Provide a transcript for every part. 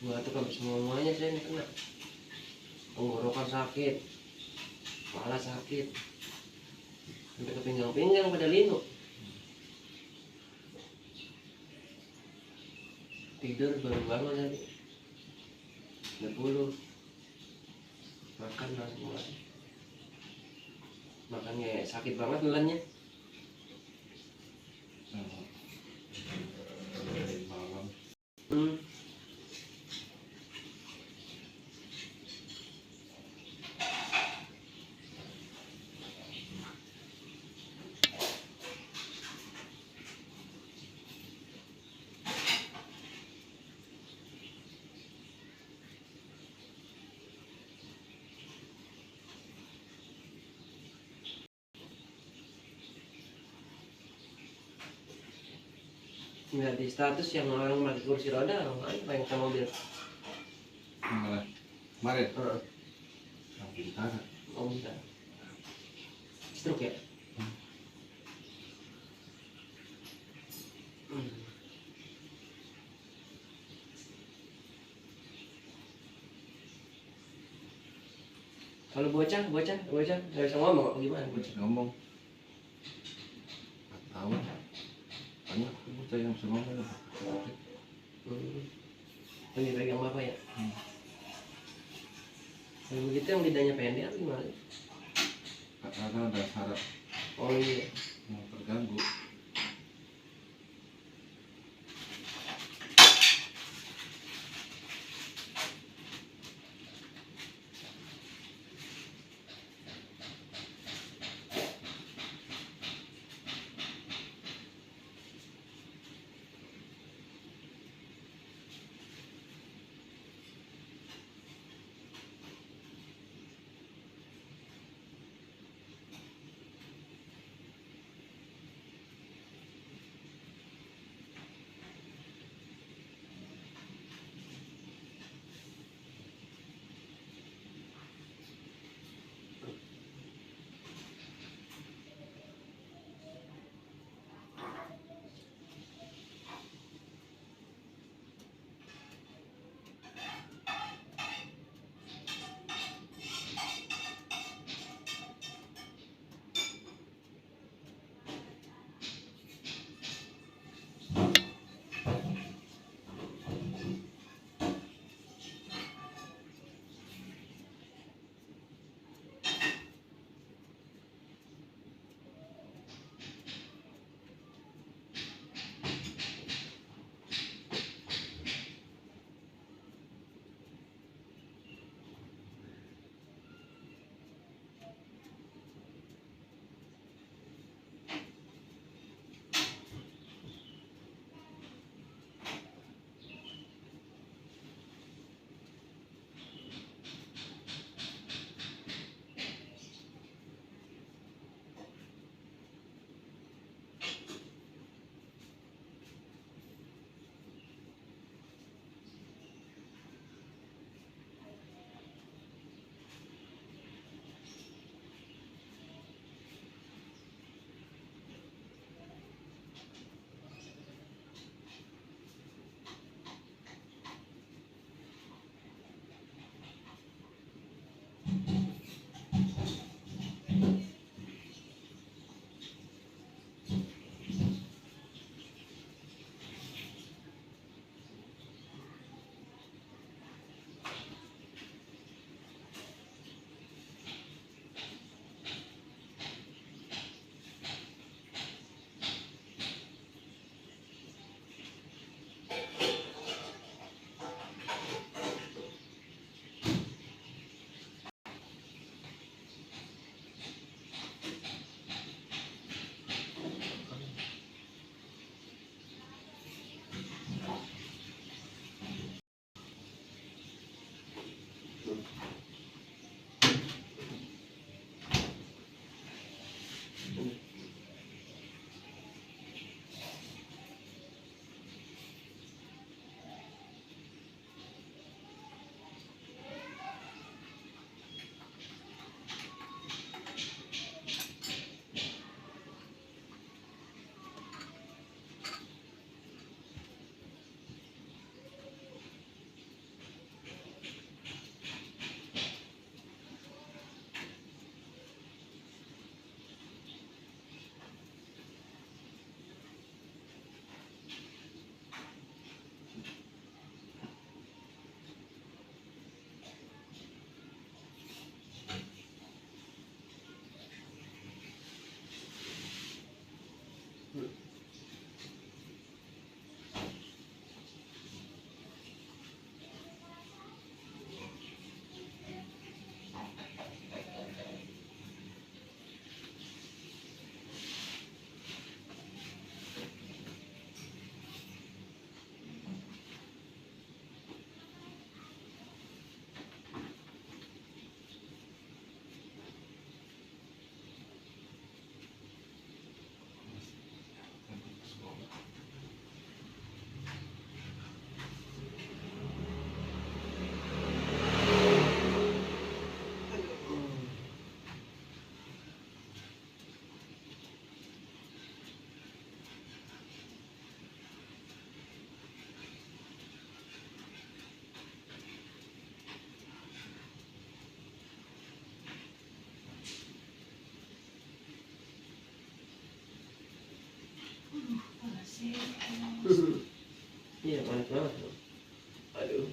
batuk habis semuanya saya ini kena. Tenggorokan sakit, kepala sakit, sampai ke pinggang-pinggang pada linu. Tidur baru bangun tadi. 10 makan langsung mulai. Makannya sakit banget nelannya. Nggak di status yang orang pakai kursi roda, orang lain pengen ke mobil. Malah kemarin yang pintar. Oh bentar. Stroke ya? Kalau bocah nggak bisa ngomong apa gimana bocah? Ngomong 4 tahun banyak bocah yang bisa ngomong. Lagi pegang bapak ya? Kalau begitu yang lidahnya pendek atau gimana? Karena ada saraf Oh iya. yang terganggu. Iya, panas banget. Aduh.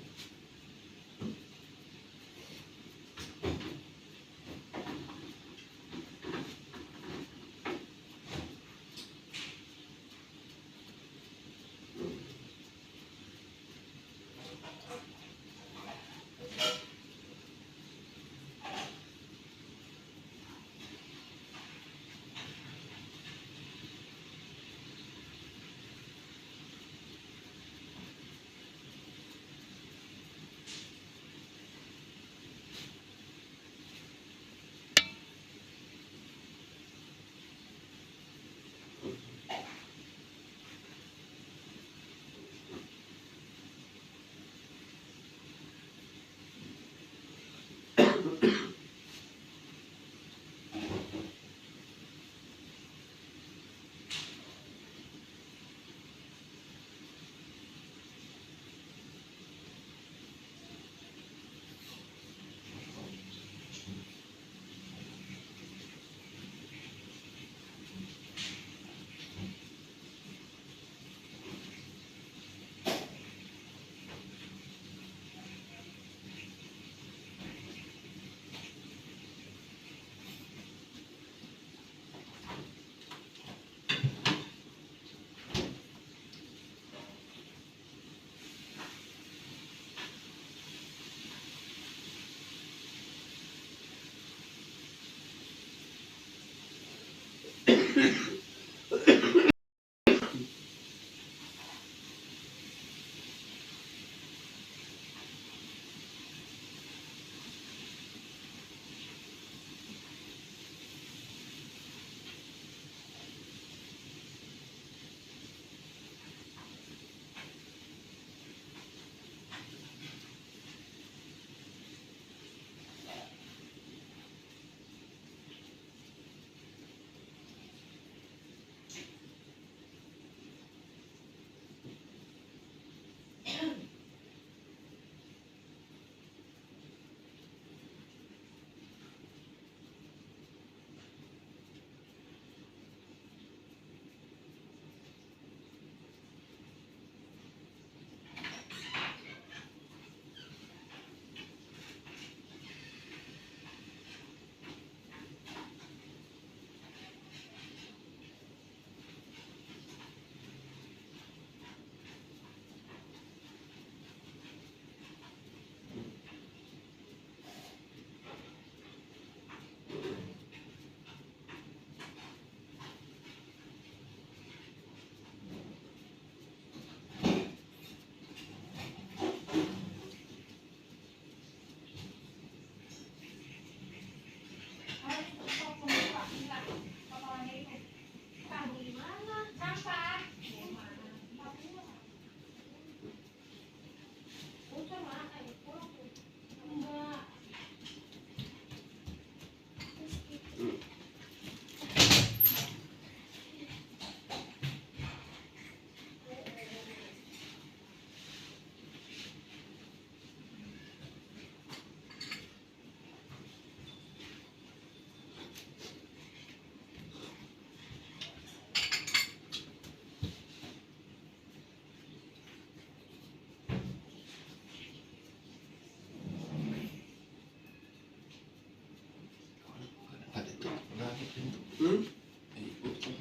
Ada tutup lagi pintu. Hmm?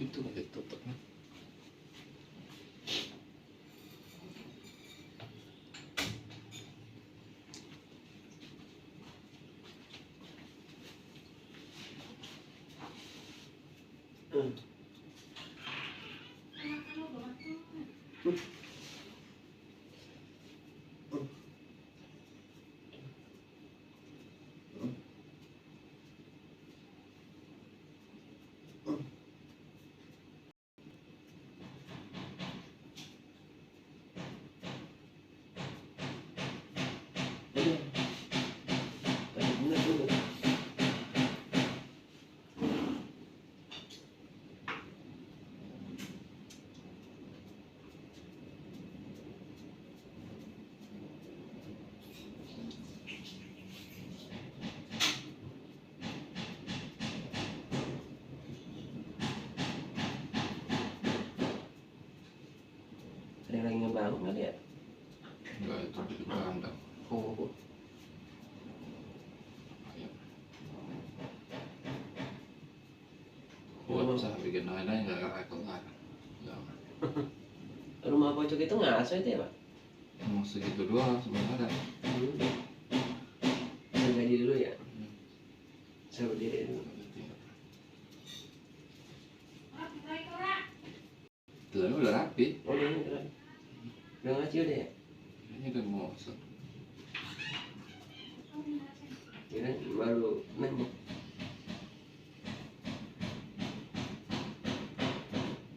Pintu nggak ditutup. Udah. Tadi bener dulu. Ada yang lagi ngebangun kali ya? Enggak, itu di kandang. Oh, Buat usaha bikin lain-lain nggak kelar. Jangan. rumah pojok itu ngaso itu ya Pak? Emang segitu doang sebenarnya. Saya gaji dulu ya? Saya berdiri dulu. Telurnya udah rapi. Oh, udah ngaji udah ya? Ini udah mau set. Kira baru nanya.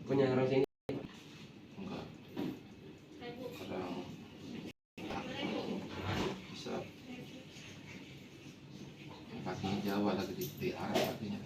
Punya orang sini. Enggak. Kadang bisa kakinya Jawa lagi di arah kakinya.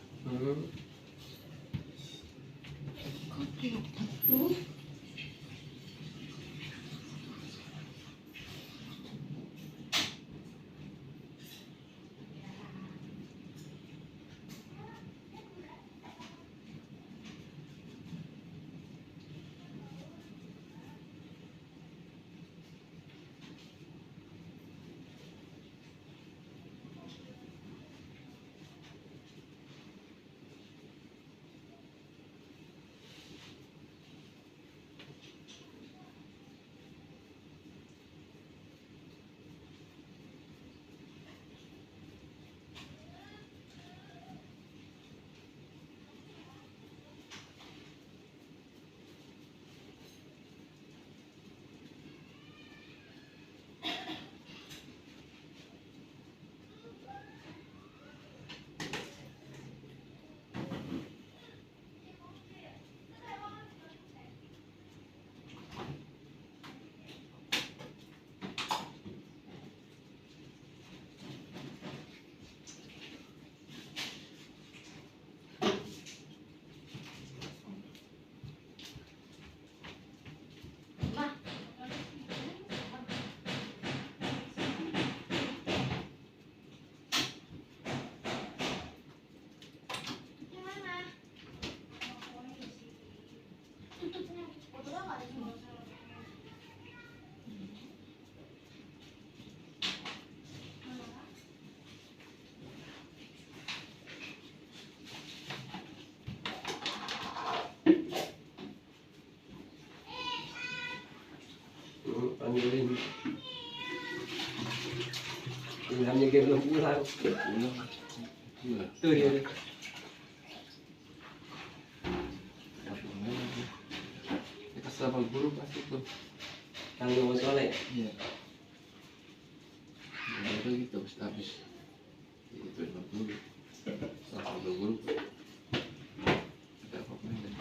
Panggilin. Ilhamnya dia belum pulang. Iya. Tuh dia. Kita sama guru pasti tuh. Kang Domo Soleh. Iya. Udah gitu habis. Itu sama guru. Sama guru. Ada apa-apa deh.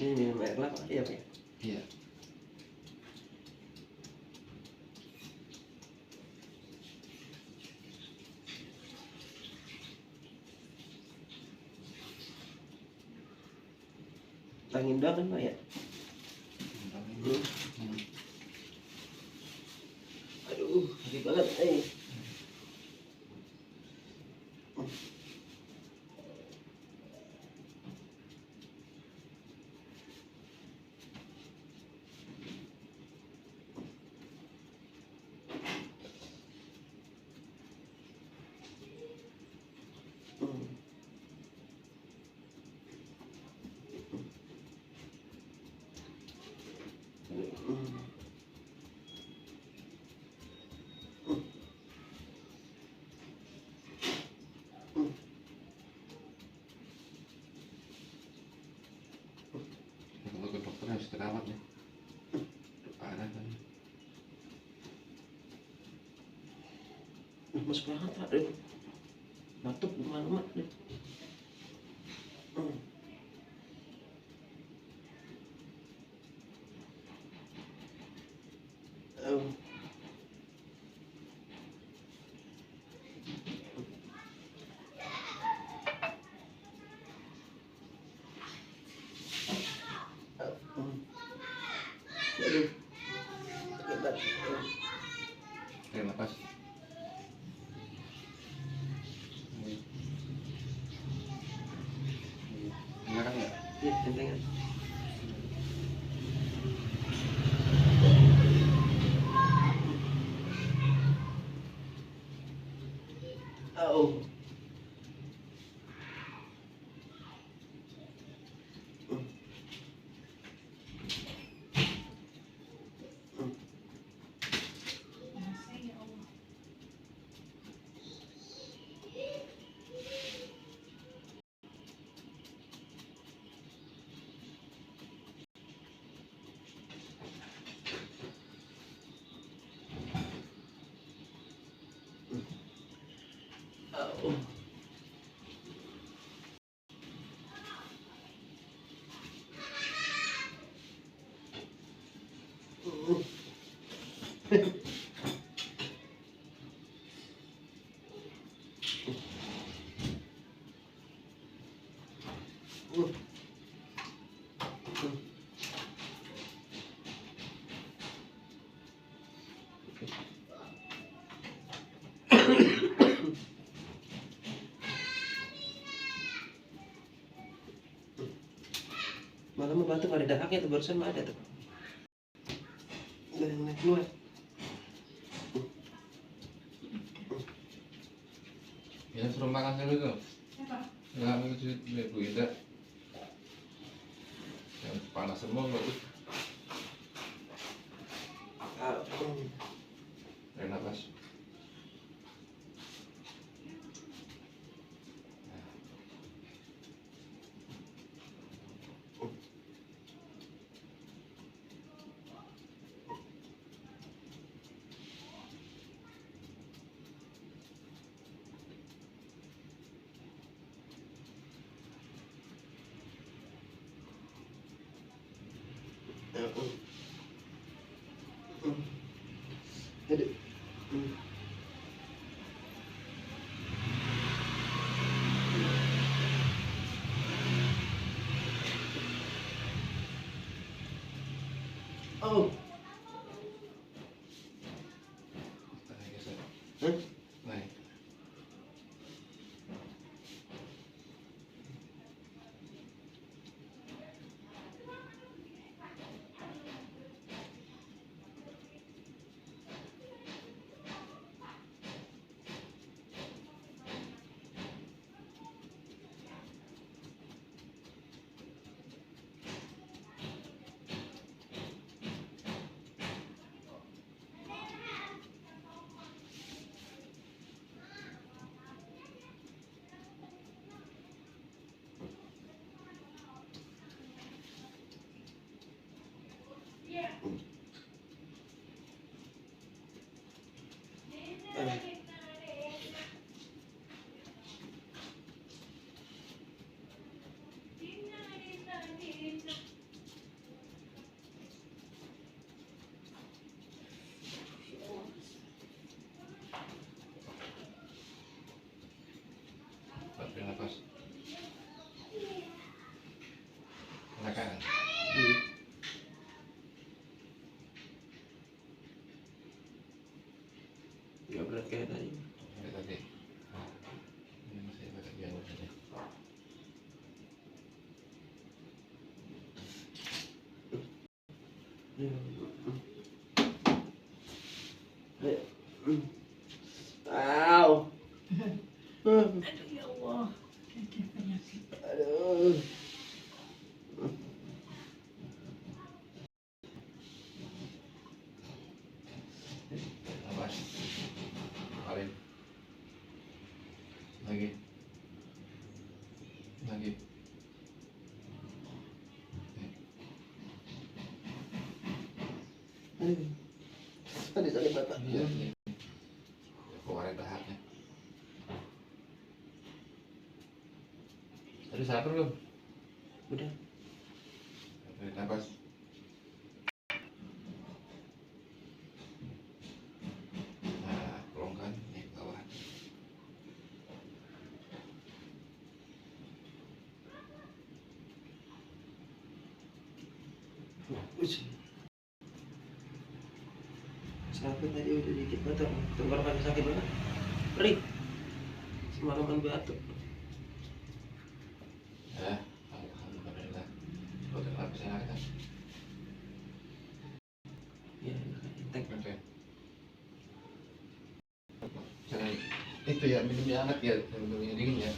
Ini minum air kelapa ya Pak? Iya. Angin doang kan Pak ya? Aduh, sakit banget. Kalau ke dokter harus dirawat nih. Parah kan. Mas banget Pak, aduh. Batuk kemana-mana deh. Aduh, sakit banget. Tarik nafas. Enak kan ya? Iya, tentengan. Oh. Oh. Malah mau batuk ada dahaknya tuh barusan mah ada tuh. Udah naik keluar. Ya suruh makan dulu tuh. Enggak mau Bu Ida. Yang panas semua bagus. Tarik nafas. berat kayak tadi. Kayak tadi. Ini masih agak jauh saja. Au. Aduh ya Allah. Ada penyakit. Aduh. Nafas. Paling. Lagi. Lagi. Sakit mata. Iya, iya. Keluarin dahaknya. Tadi sadar belum? Udah. Tarik nafas. Nah, pelongkan nih ke bawah. Ush. Sakit tadi udah dikit batuk. Tenggorokan sakit banget. Perih. Semalaman batuk. Ya, alhamdulillah. Kau dengar bisa kan? Ya, entek. Oke. Jangan itu ya minumnya hangat ya, minumnya dingin ya.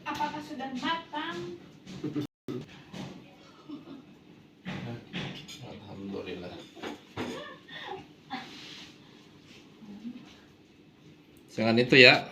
Apakah sudah matang? Alhamdulillah. Jangan itu ya.